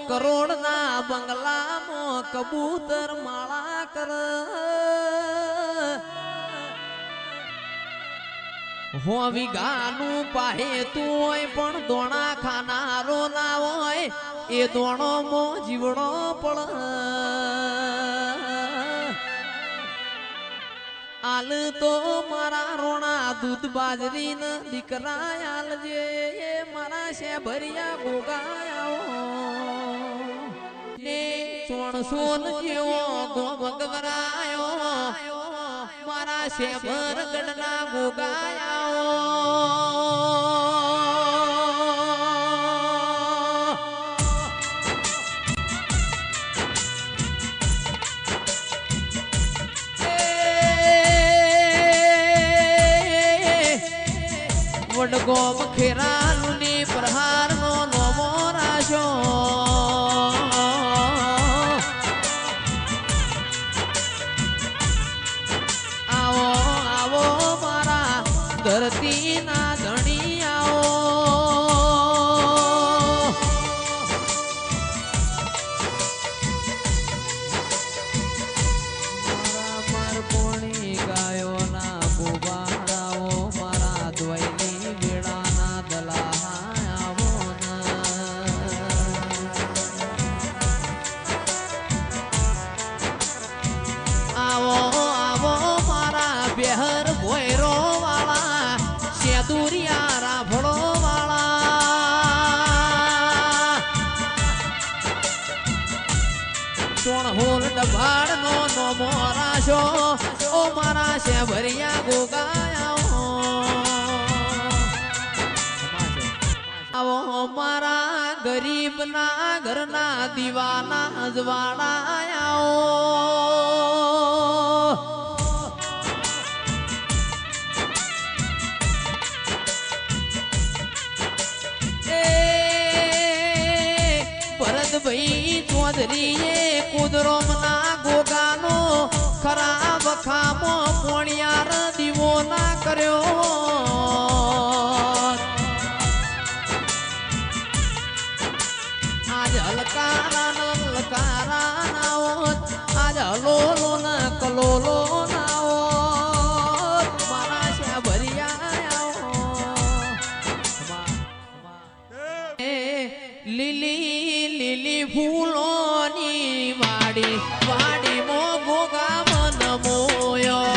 કરોડના બંગલામાં કબૂતર માળા કર હોવી ગાનું પાહે તું હોય પણ દોણા ખાનારો ના હોય એ દોણો મો જીવડો પડ આલ તો મારા રોણા દૂધ બાજરી ન દીકરા આલજે મારા છે ભરિયા ગોગાયા ને સોણ જેવો ગોભગવરાયો મારા છે ભરગડના ગોગાયા વડગોમ ખેરાલુની પ્રહારનો નોમો રાશો આવો આવો મારા ધરતીના ધણી આવો મારા મારપોણી ગાયોના બોબારાઓ મારા દ્વૈની ભાડ નો નો મોરાશો ઓ મારા શે ભરિયા ગોગાયા આવો મારા ગરીબ ના ઘરના દીવાના અજવાળાયા ભરતભાઈ ચૌધરીએ કુદરોમના ગોગાનો ખરાબ ખામો પોણિયાર દીવો ના કર્યો આજ હલકારા હલકારા નાઓ આજ હલોલો ના કલોલો નાઓ મારા છે ભરિયા લીલી લીલી ફૂલોની વાડી વાડી મો ગોગા મન મોયો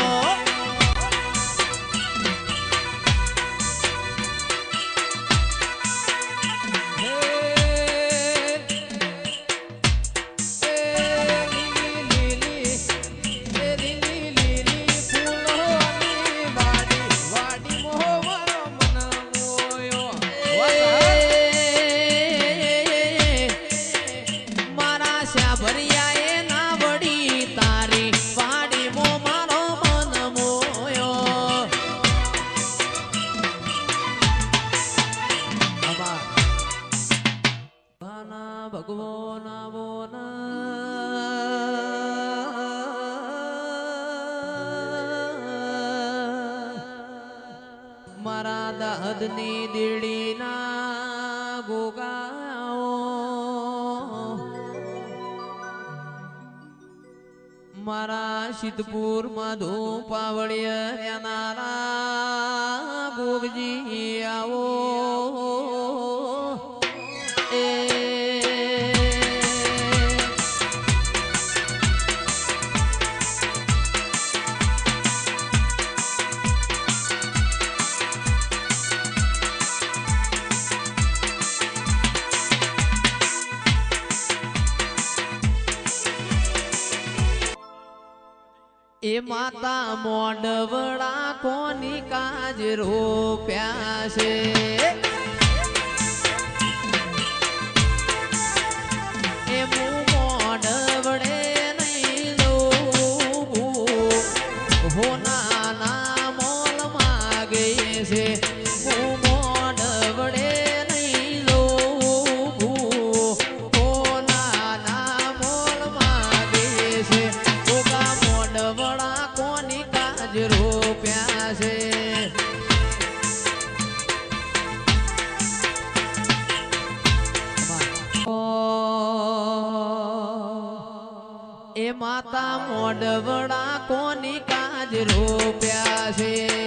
મારા દાદની દીડીના ગોગાઓ મારા સિદ્ધપુર મધુ પાવળિય નારા ગોગજી આવો એ માતા મોડવડા કોની કાજ રોપ્યા છે એ હું મોડવડે નહીં લઉં હો નાના મોલ માગે છે હું મોડવડે નહીં લઉં હો નાના મોલ માગે છે મોડવડા કોની કાજ રોપ્યા છે એ માતા મોડવડા કોની કાજ રોપ્યા છે